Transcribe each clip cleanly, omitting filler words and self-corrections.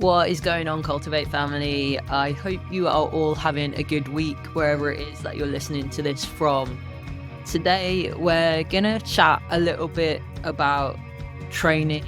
What is going on, Cultivate family? I hope you are all having a good week wherever it is that you're listening to this from. Today, we're gonna chat a little bit about training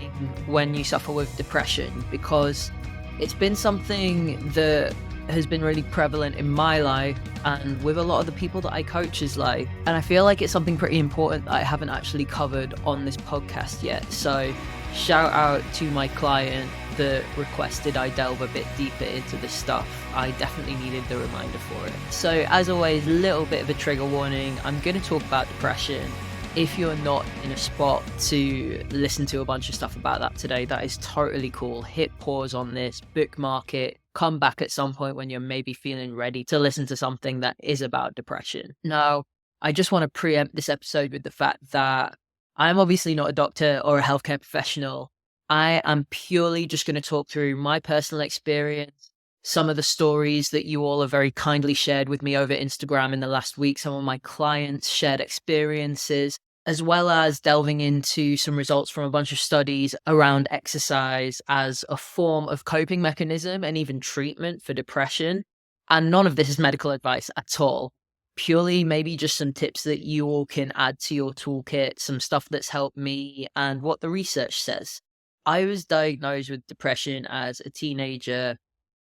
when you suffer with depression, because it's been something that has been really prevalent in my life and with a lot of the people that I coach's life. And I feel like it's something pretty important that I haven't actually covered on this podcast yet. So shout out to my client that requested I delve a bit deeper into this stuff. I definitely needed the reminder for it. So as always, a little bit of a trigger warning. I'm going to talk about depression. If you're not in a spot to listen to a bunch of stuff about that today, that is totally cool. Hit pause on this, bookmark it, come back at some point when you're maybe feeling ready to listen to something that is about depression. Now, I just want to preempt this episode with the fact that I'm obviously not a doctor or a healthcare professional. I am purely just going to talk through my personal experience, some of the stories that you all have very kindly shared with me over Instagram in the last week, some of my clients' shared experiences, as well as delving into some results from a bunch of studies around exercise as a form of coping mechanism and even treatment for depression. And none of this is medical advice at all. Purely maybe just some tips that you all can add to your toolkit, some stuff that's helped me and what the research says. I was diagnosed with depression as a teenager,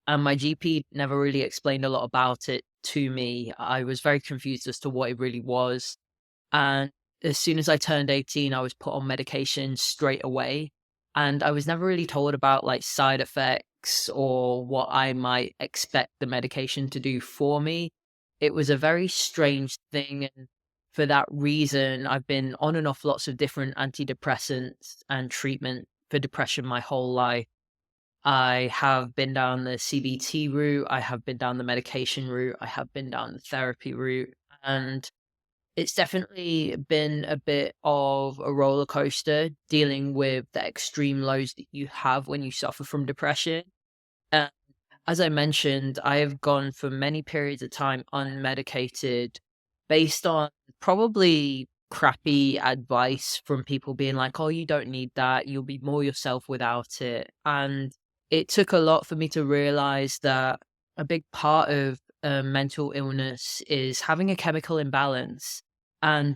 and my GP never really explained a lot about it to me. I was very confused as to what it really was. And as soon as I turned 18, I was put on medication straight away. And I was never really told about like side effects or what I might expect the medication to do for me. It was a very strange thing. And for that reason, I've been on and off lots of different antidepressants and treatment for depression my whole life. I have been down the CBT route, I have been down the medication route, I have been down the therapy route, and it's definitely been a bit of a roller coaster dealing with the extreme lows that you have when you suffer from depression. And as I mentioned, I have gone for many periods of time unmedicated based on probably crappy advice from people being like, oh, you don't need that. You'll be more yourself without it. And it took a lot for me to realize that a big part of mental illness is having a chemical imbalance. And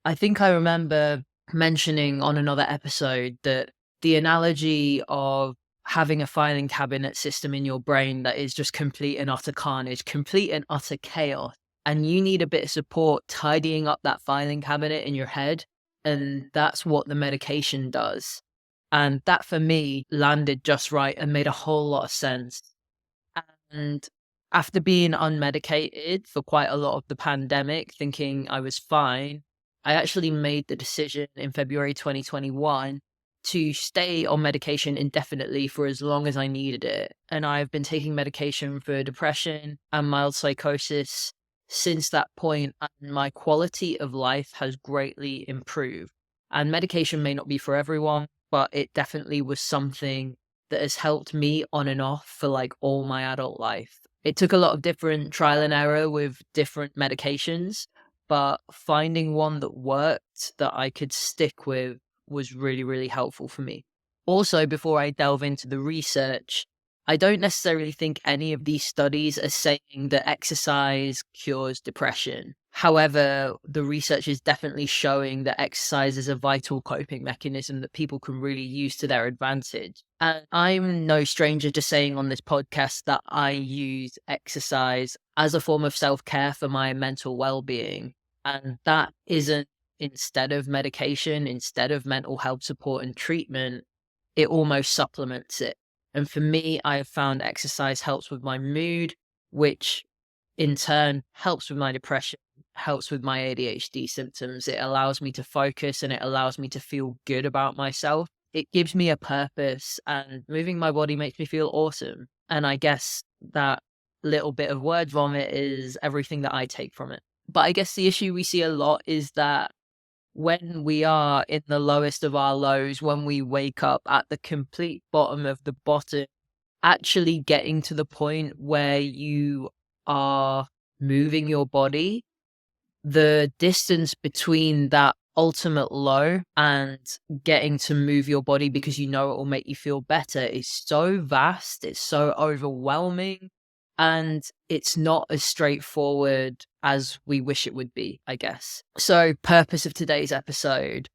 I think I remember mentioning on another episode that the analogy of having a filing cabinet system in your brain that is just complete and utter carnage, complete and utter chaos, and you need a bit of support tidying up that filing cabinet in your head. And that's what the medication does. And that for me landed just right and made a whole lot of sense. And after being unmedicated for quite a lot of the pandemic, thinking I was fine, I actually made the decision in February 2021 to stay on medication indefinitely for as long as I needed it. And I've been taking medication for depression and mild psychosis since that point, and my quality of life has greatly improved. And medication may not be for everyone, but it definitely was something that has helped me on and off for like all my adult life. It took a lot of different trial and error with different medications, but finding one that worked that I could stick with was really, really helpful for me. Also, before I delve into the research, I don't necessarily think any of these studies are saying that exercise cures depression. However, the research is definitely showing that exercise is a vital coping mechanism that people can really use to their advantage. And I'm no stranger to saying on this podcast that I use exercise as a form of self-care for my mental well-being. And that isn't instead of medication, instead of mental health support and treatment, it almost supplements it. And for me, I have found exercise helps with my mood, which in turn helps with my depression, helps with my ADHD symptoms. It allows me to focus and it allows me to feel good about myself. It gives me a purpose, and moving my body makes me feel awesome. And I guess that little bit of word vomit is everything that I take from it. But I guess the issue we see a lot is that when we are in the lowest of our lows, when we wake up at the complete bottom of the bottom, actually getting to the point where you are moving your body, the distance between that ultimate low, and getting to move your body because you know it will make you feel better is so vast, it's so overwhelming, and it's not as straightforward as we wish it would be, I guess. So, purpose of today's episode,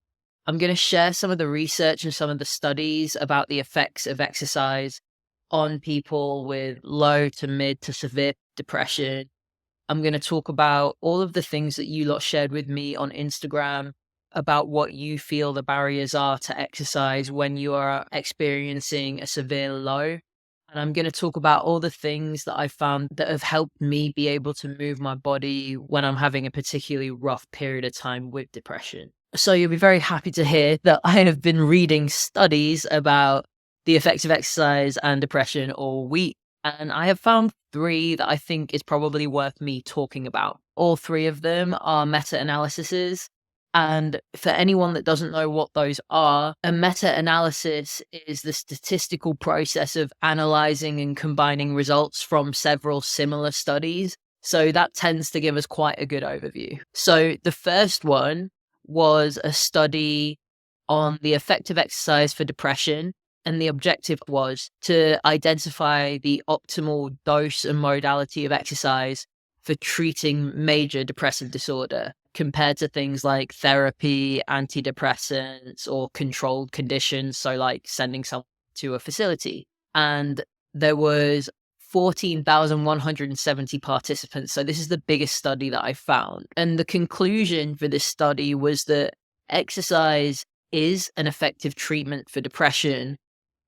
I'm going to share some of the research and some of the studies about the effects of exercise on people with low to mid to severe depression. I'm going to talk about all of the things that you lot shared with me on Instagram about what you feel the barriers are to exercise when you are experiencing a severe low. And I'm going to talk about all the things that I found that have helped me be able to move my body when I'm having a particularly rough period of time with depression. So you'll be very happy to hear that I have been reading studies about the effects of exercise and depression all week. And I have found 3 that I think is probably worth me talking about. All 3 of them are meta-analyses. And for anyone that doesn't know what those are, a meta-analysis is the statistical process of analyzing and combining results from several similar studies. So that tends to give us quite a good overview. So the first one was a study on the effect of exercise for depression. And the objective was to identify the optimal dose and modality of exercise for treating major depressive disorder compared to things like therapy, antidepressants, or controlled conditions. So like sending someone to a facility. And there was 14,170 participants. So this is the biggest study that I found. And the conclusion for this study was that exercise is an effective treatment for depression,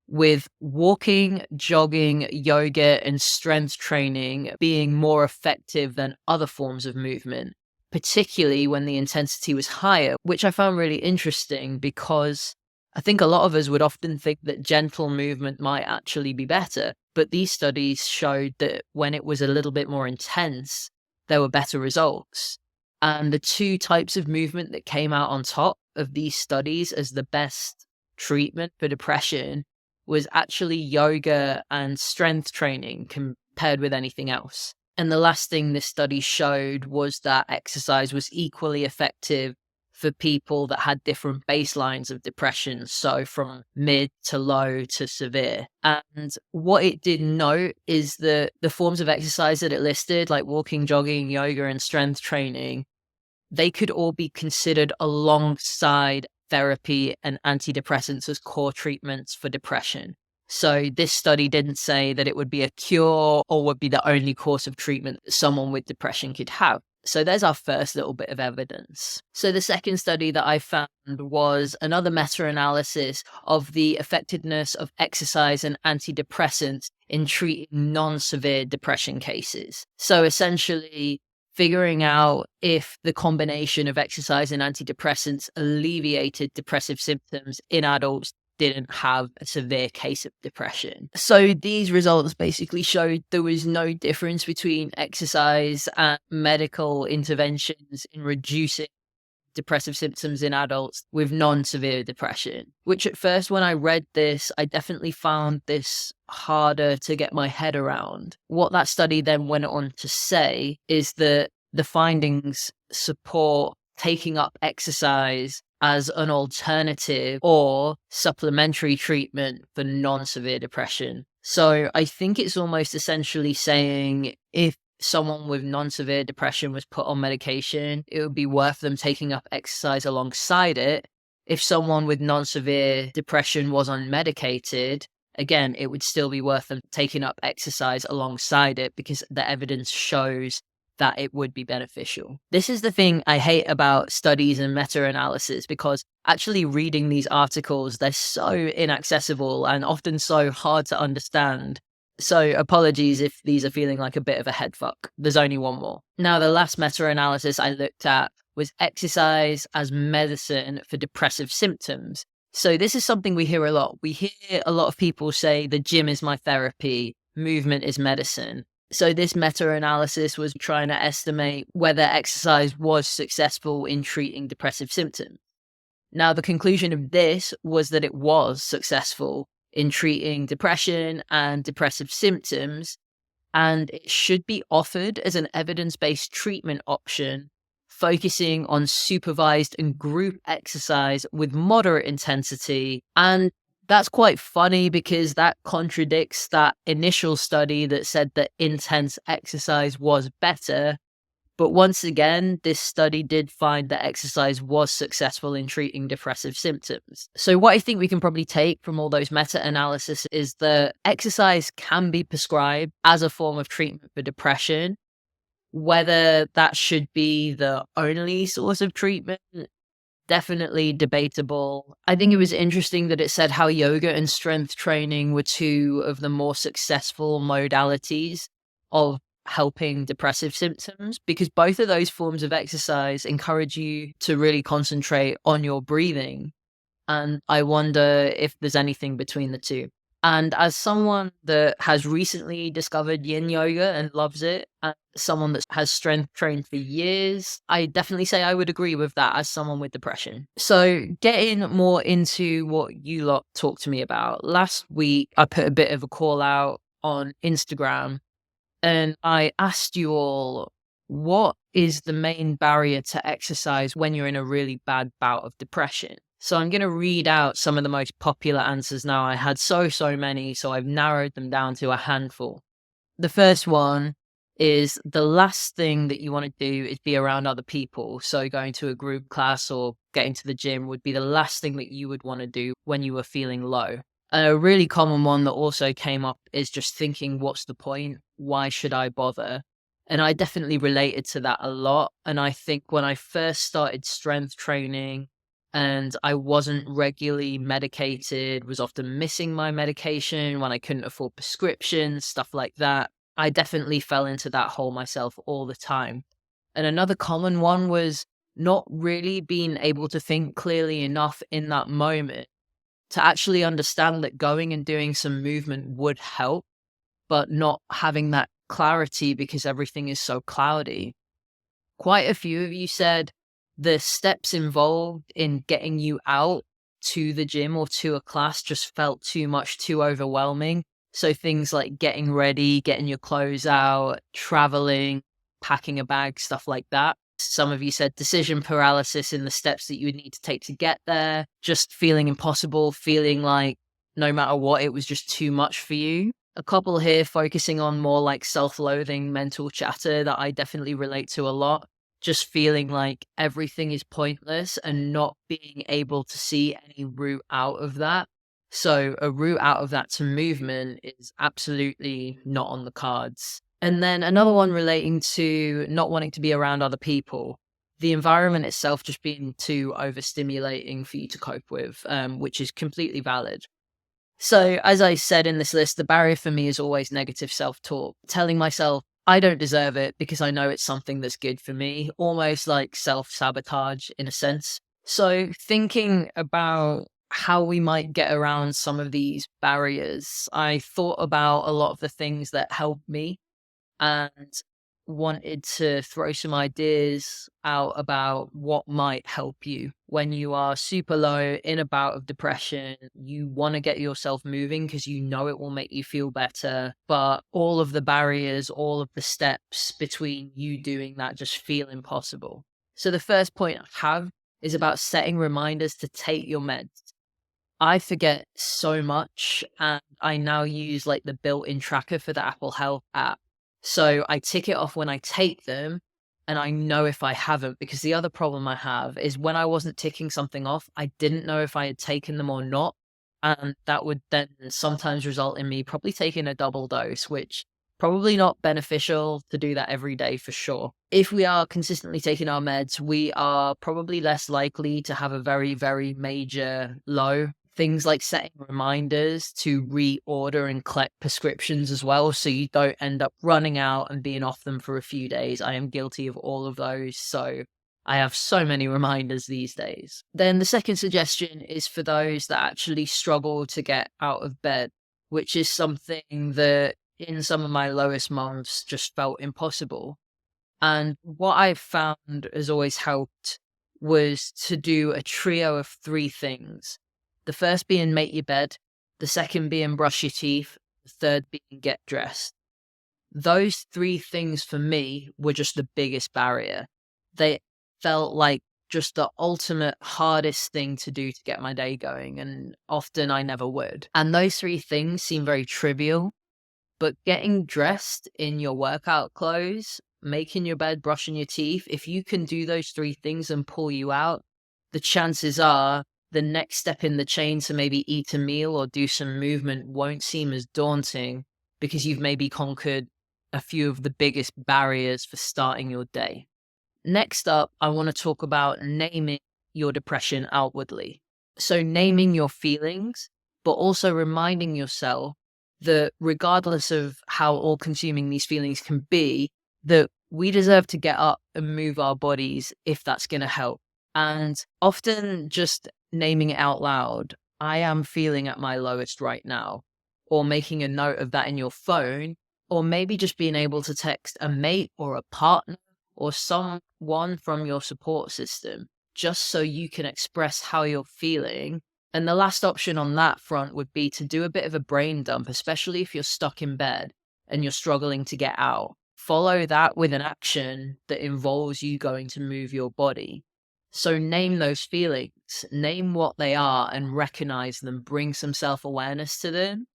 with walking, jogging, yoga, and strength training being more effective than other forms of movement, particularly when the intensity was higher, which I found really interesting because I think a lot of us would often think that gentle movement might actually be better. But these studies showed that when it was a little bit more intense, there were better results. And the 2 types of movement that came out on top of these studies as the best treatment for depression was actually yoga and strength training compared with anything else. And the last thing this study showed was that exercise was equally effective for people that had different baselines of depression, so from mid to low to severe. And what it did note is that the forms of exercise that it listed, like walking, jogging, yoga, and strength training, they could all be considered alongside therapy and antidepressants as core treatments for depression. So this study didn't say that it would be a cure or would be the only course of treatment that someone with depression could have. So there's our first little bit of evidence. So the second study that I found was another meta-analysis of the effectiveness of exercise and antidepressants in treating non-severe depression cases. So essentially, figuring out if the combination of exercise and antidepressants alleviated depressive symptoms in adults didn't have a severe case of depression. So these results basically showed there was no difference between exercise and medical interventions in reducing depressive symptoms in adults with non-severe depression, which at first when I read this, I definitely found this harder to get my head around. What that study then went on to say is that the findings support taking up exercise as an alternative or supplementary treatment for non-severe depression. So I think it's almost essentially saying if someone with non-severe depression was put on medication, it would be worth them taking up exercise alongside it. If someone with non-severe depression was unmedicated, again, it would still be worth them taking up exercise alongside it because the evidence shows that it would be beneficial. This is the thing I hate about studies and meta-analysis, because actually reading these articles, they're so inaccessible and often so hard to understand. So apologies if these are feeling like a bit of a head fuck. There's only one more. Now, the last meta-analysis I looked at was exercise as medicine for depressive symptoms. So this is something we hear a lot. We hear a lot of people say the gym is my therapy, movement is medicine. So this meta-analysis was trying to estimate whether exercise was successful in treating depressive symptoms. Now, the conclusion of this was that it was successful in treating depression and depressive symptoms, and it should be offered as an evidence-based treatment option focusing on supervised and group exercise with moderate intensity. And that's quite funny because that contradicts that initial study that said that intense exercise was better. But once again, this study did find that exercise was successful in treating depressive symptoms. So, what I think we can probably take from all those meta analysis is that exercise can be prescribed as a form of treatment for depression. Whether that should be the only source of treatment, definitely debatable. I think it was interesting that it said how yoga and strength training were two of the more successful modalities of helping depressive symptoms, because both of those forms of exercise encourage you to really concentrate on your breathing. And I wonder if there's anything between the two. And as someone that has recently discovered yin yoga and loves it, and someone that has strength trained for years, I definitely say I would agree with that as someone with depression. So, getting more into what you lot talked to me about, last week I put a bit of a call out on Instagram and I asked you all, what is the main barrier to exercise when you're in a really bad bout of depression? So I'm going to read out some of the most popular answers now. I had so many, so I've narrowed them down to a handful. The first one is the last thing that you want to do is be around other people. So going to a group class or getting to the gym would be the last thing that you would want to do when you were feeling low. A really common one that also came up is just thinking, what's the point? Why should I bother? And I definitely related to that a lot. And I think when I first started strength training and I wasn't regularly medicated, was often missing my medication when I couldn't afford prescriptions, stuff like that, I definitely fell into that hole myself all the time. And another common one was not really being able to think clearly enough in that moment to actually understand that going and doing some movement would help, but not having that clarity because everything is so cloudy. Quite a few of you said the steps involved in getting you out to the gym or to a class just felt too much, too overwhelming. So things like getting ready, getting your clothes out, traveling, packing a bag, stuff like that. Some of you said decision paralysis in the steps that you would need to take to get there, just feeling impossible, feeling like no matter what, it was just too much for you. A couple here focusing on more like self-loathing mental chatter that I definitely relate to a lot. Just feeling like everything is pointless and not being able to see any route out of that. So a route out of that to movement is absolutely not on the cards. And then another one relating to not wanting to be around other people, the environment itself just being too overstimulating for you to cope with, which is completely valid. So, as I said in this list, the barrier for me is always negative self-talk, telling myself I don't deserve it because I know it's something that's good for me, almost like self-sabotage in a sense. So, thinking about how we might get around some of these barriers, I thought about a lot of the things that helped me and wanted to throw some ideas out about what might help you when you are super low in a bout of depression. You want to get yourself moving because you know it will make you feel better, but all of the barriers, all of the steps between you doing that just feel impossible. So the first point I have is about setting reminders to take your meds. I forget so much, and I now use like the built-in tracker for the Apple Health app. So I tick it off when I take them, and I know if I haven't, because the other problem I have is when I wasn't ticking something off, I didn't know if I had taken them or not. And that would then sometimes result in me probably taking a double dose, which probably not beneficial to do that every day for sure. If we are consistently taking our meds, we are probably less likely to have a very, very major low. Things like setting reminders to reorder and collect prescriptions as well, so you don't end up running out and being off them for a few days. I am guilty of all of those, so I have so many reminders these days. Then the second suggestion is for those that actually struggle to get out of bed, which is something that in some of my lowest months just felt impossible. And what I've found has always helped was to do a trio of three things. The first being make your bed, the second being brush your teeth, the third being get dressed. Those three things for me were just the biggest barrier. They felt like just the ultimate hardest thing to do to get my day going. And often I never would. And those three things seem very trivial, but getting dressed in your workout clothes, making your bed, brushing your teeth, if you can do those three things and pull you out, the chances are the next step in the chain to maybe eat a meal or do some movement won't seem as daunting because you've maybe conquered a few of the biggest barriers for starting your day. Next up, I want to talk about naming your depression outwardly. So, naming your feelings, but also reminding yourself that regardless of how all consuming these feelings can be, that we deserve to get up and move our bodies if that's going to help. And often just naming it out loud, I am feeling at my lowest right now, or making a note of that in your phone, or maybe just being able to text a mate or a partner or someone from your support system, just so you can express how you're feeling. And the last option on that front would be to do a bit of a brain dump, especially if you're stuck in bed and you're struggling to get out. Follow that with an action that involves you going to move your body. So name those feelings, name what they are and recognize them, bring some self-awareness to them.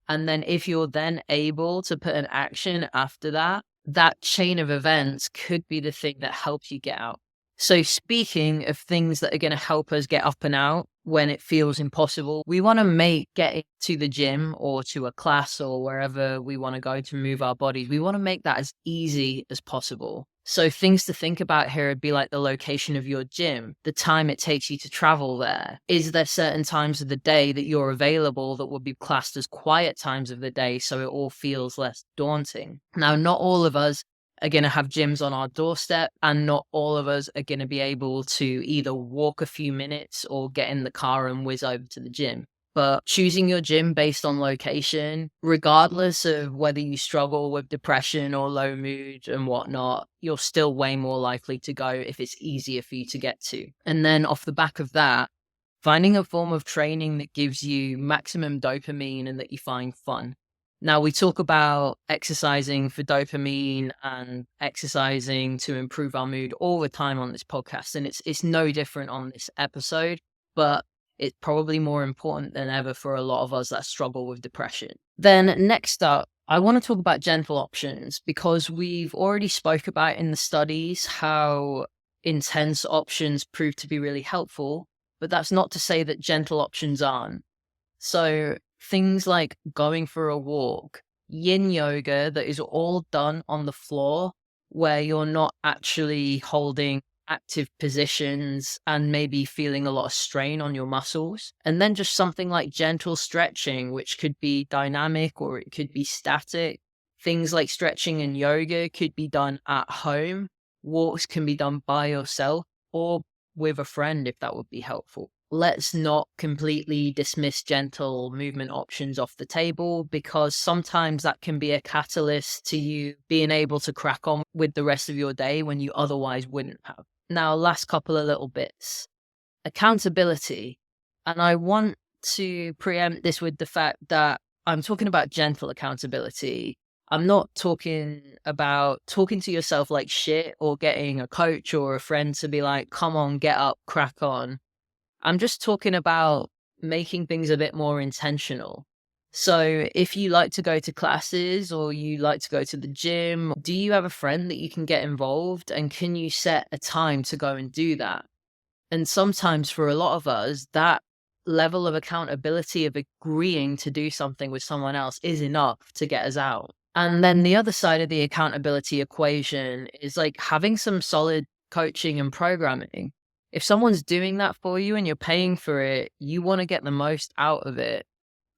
And then if you're then able to put an action after that, that chain of events could be the thing that helps you get out. So speaking of things that are going to help us get up and out when it feels impossible, we want to make getting to the gym or to a class or wherever we want to go to move our bodies, we want to make that as easy as possible. So things to think about here would be like the location of your gym, the time it takes you to travel there. Is there certain times of the day that you're available that would be classed as quiet times of the day so it all feels less daunting? Now, not all of us are going to have gyms on our doorstep, and not all of us are going to be able to either walk a few minutes or get in the car and whiz over to the gym. But choosing your gym based on location, regardless of whether you struggle with depression or low mood and whatnot, you're still way more likely to go if it's easier for you to get to. And then off the back of that, finding a form of training that gives you maximum dopamine and that you find fun. Now, we talk about exercising for dopamine and exercising to improve our mood all the time on this podcast, and it's no different on this episode, but it's probably more important than ever for a lot of us that struggle with depression. Then next up, I want to talk about gentle options because we've already spoke about in the studies how intense options prove to be really helpful, but that's not to say that gentle options aren't. So things like going for a walk, yin yoga that is all done on the floor where you're not actually holding active positions and maybe feeling a lot of strain on your muscles. And then just something like gentle stretching, which could be dynamic or it could be static. Things like stretching and yoga could be done at home. Walks can be done by yourself or with a friend if that would be helpful. Let's not completely dismiss gentle movement options off the table because sometimes that can be a catalyst to you being able to crack on with the rest of your day when you otherwise wouldn't have. Now, last couple of little bits. Accountability. And I want to preempt this with the fact that I'm talking about gentle accountability. I'm not talking about talking to yourself like shit or getting a coach or a friend to be like, come on, get up, crack on. I'm just talking about making things a bit more intentional. So if you like to go to classes or you like to go to the gym, do you have a friend that you can get involved and can you set a time to go and do that? And sometimes for a lot of us, that level of accountability of agreeing to do something with someone else is enough to get us out. And then the other side of the accountability equation is like having some solid coaching and programming. If someone's doing that for you and you're paying for it, you want to get the most out of it.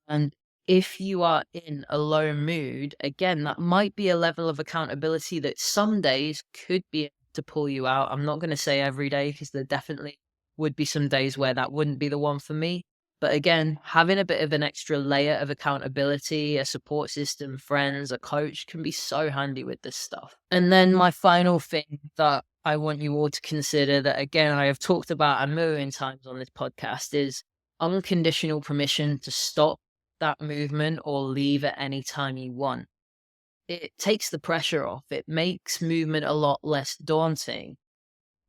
And if you are in a low mood, again, that might be a level of accountability that some days could be able to pull you out. I'm not going to say every day because there definitely would be some days where that wouldn't be the one for me. But again, having a bit of an extra layer of accountability, a support system, friends, a coach can be so handy with this stuff. And then my final thing that I want you all to consider that, again, I have talked about a million times on this podcast is unconditional permission to stop that movement or leave at any time you want. It takes the pressure off. It makes movement a lot less daunting.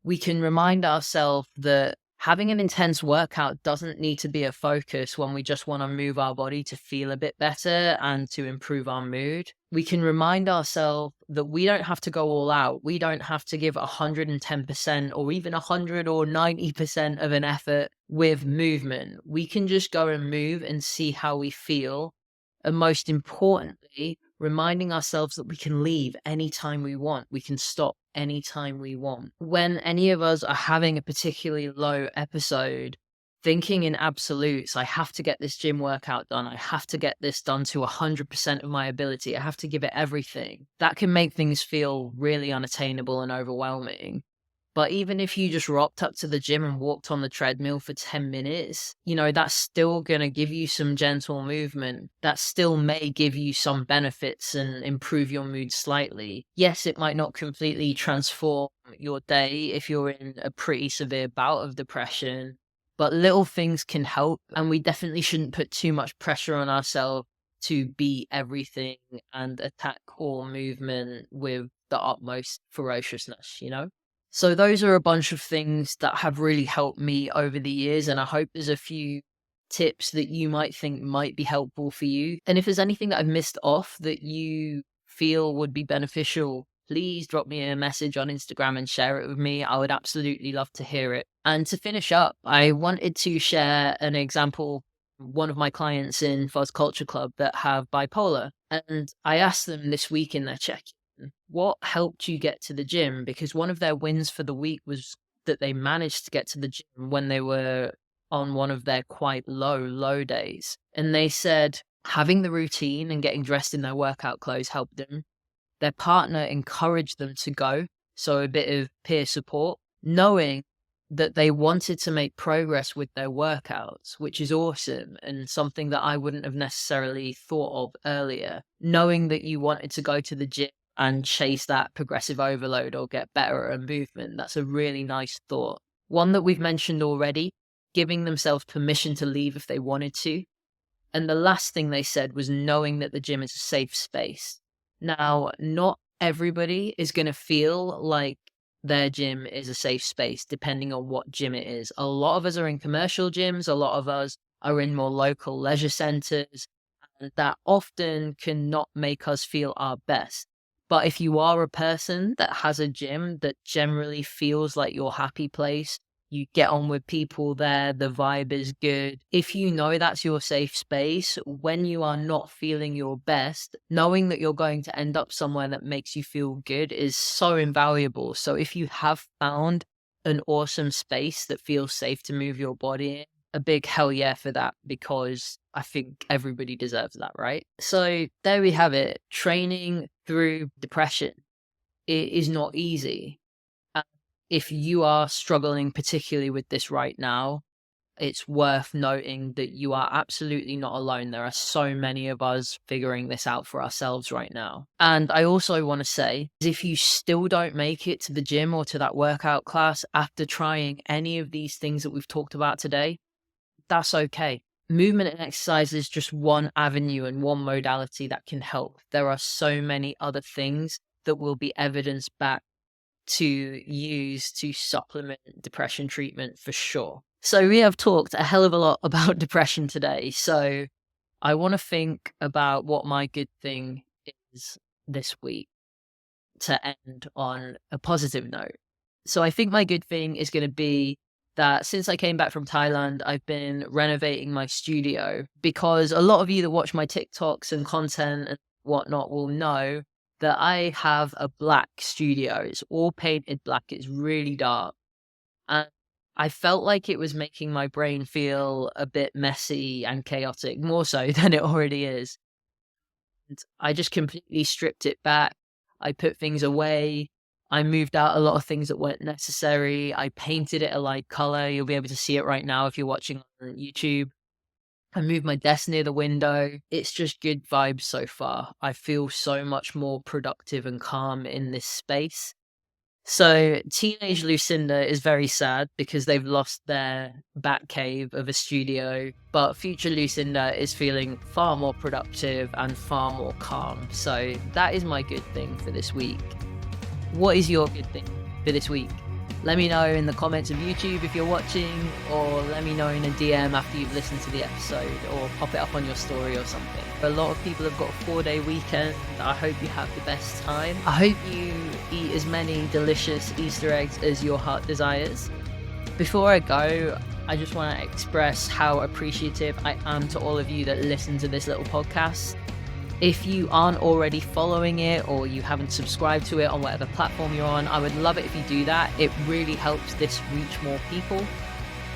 We can remind ourselves that having an intense workout doesn't need to be a focus when we just want to move our body to feel a bit better and to improve our mood. We can remind ourselves that we don't have to go all out. We don't have to give 110% or even 100 or 90% of an effort with movement. We can just go and move and see how we feel. And most importantly, reminding ourselves that we can leave anytime we want. We can stop anytime we want. When any of us are having a particularly low episode, thinking in absolutes, I have to get this gym workout done. I have to get this done to 100% of my ability. I have to give it everything. That can make things feel really unattainable and overwhelming. But even if you just rocked up to the gym and walked on the treadmill for 10 minutes, that's still going to give you some gentle movement. That still may give you some benefits and improve your mood slightly. Yes, it might not completely transform your day if you're in a pretty severe bout of depression, but little things can help. And we definitely shouldn't put too much pressure on ourselves to be everything and attack all movement with the utmost ferociousness, So those are a bunch of things that have really helped me over the years, and I hope there's a few tips that you might think might be helpful for you. And if there's anything that I've missed off that you feel would be beneficial, please drop me a message on Instagram and share it with me. I would absolutely love to hear it. And to finish up, I wanted to share an example, one of my clients in Fuzz Culture Club that have bipolar. And I asked them this week in their check, what helped you get to the gym? Because one of their wins for the week was that they managed to get to the gym when they were on one of their quite low days. And they said having the routine and getting dressed in their workout clothes helped them. Their partner encouraged them to go, so a bit of peer support, knowing that they wanted to make progress with their workouts, which is awesome and something that I wouldn't have necessarily thought of earlier. Knowing that you wanted to go to the gym and chase that progressive overload or get better at movement. That's a really nice thought. One that we've mentioned already, giving themselves permission to leave if they wanted to. And the last thing they said was knowing that the gym is a safe space. Now, not everybody is going to feel like their gym is a safe space, depending on what gym it is. A lot of us are in commercial gyms. A lot of us are in more local leisure centers. And that often cannot make us feel our best. But if you are a person that has a gym that generally feels like your happy place, you get on with people there, the vibe is good. If you know that's your safe space, when you are not feeling your best, knowing that you're going to end up somewhere that makes you feel good is so invaluable. So if you have found an awesome space that feels safe to move your body in, a big hell yeah for that, because I think everybody deserves that, right? So there we have it. Training through depression. It is not easy. If you are struggling particularly with this right now, it's worth noting that you are absolutely not alone. There are so many of us figuring this out for ourselves right now. And I also want to say, if you still don't make it to the gym or to that workout class after trying any of these things that we've talked about today, that's okay. Movement and exercise is just one avenue and one modality that can help. There are so many other things that will be evidence back to use to supplement depression treatment for sure. So we have talked a hell of a lot about depression today. So I want to think about what my good thing is this week to end on a positive note. So I think my good thing is going to be that since I came back from Thailand, I've been renovating my studio, because a lot of you that watch my TikToks and content and whatnot will know that I have a black studio. It's all painted black. It's really dark. And I felt like it was making my brain feel a bit messy and chaotic, more so than it already is. And I just completely stripped it back. I put things away. I moved out a lot of things that weren't necessary. I painted it a light color. You'll be able to see it right now if you're watching on YouTube. I moved my desk near the window. It's just good vibes so far. I feel so much more productive and calm in this space. So teenage Lucinda is very sad because they've lost their bat cave of a studio, but future Lucinda is feeling far more productive and far more calm. So that is my good thing for this week. What is your good thing for this week? Let me know in the comments of YouTube if you're watching, or let me know in a DM after you've listened to the episode, or pop it up on your story or something. A lot of people have got a 4-day weekend. I hope you have the best time. I hope you eat as many delicious Easter eggs as your heart desires. Before I go, I just want to express how appreciative I am to all of you that listen to this little podcast. If you aren't already following it, or you haven't subscribed to it on whatever platform you're on, I would love it if you do that. It really helps this reach more people.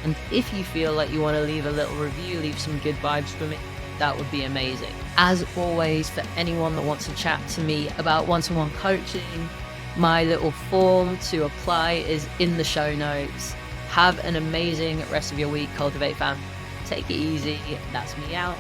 And if you feel like you want to leave a little review, leave some good vibes for me, that would be amazing. As always, for anyone that wants to chat to me about one-to-one coaching, my little form to apply is in the show notes. Have an amazing rest of your week, Cultivate fam. Take it easy. That's me out.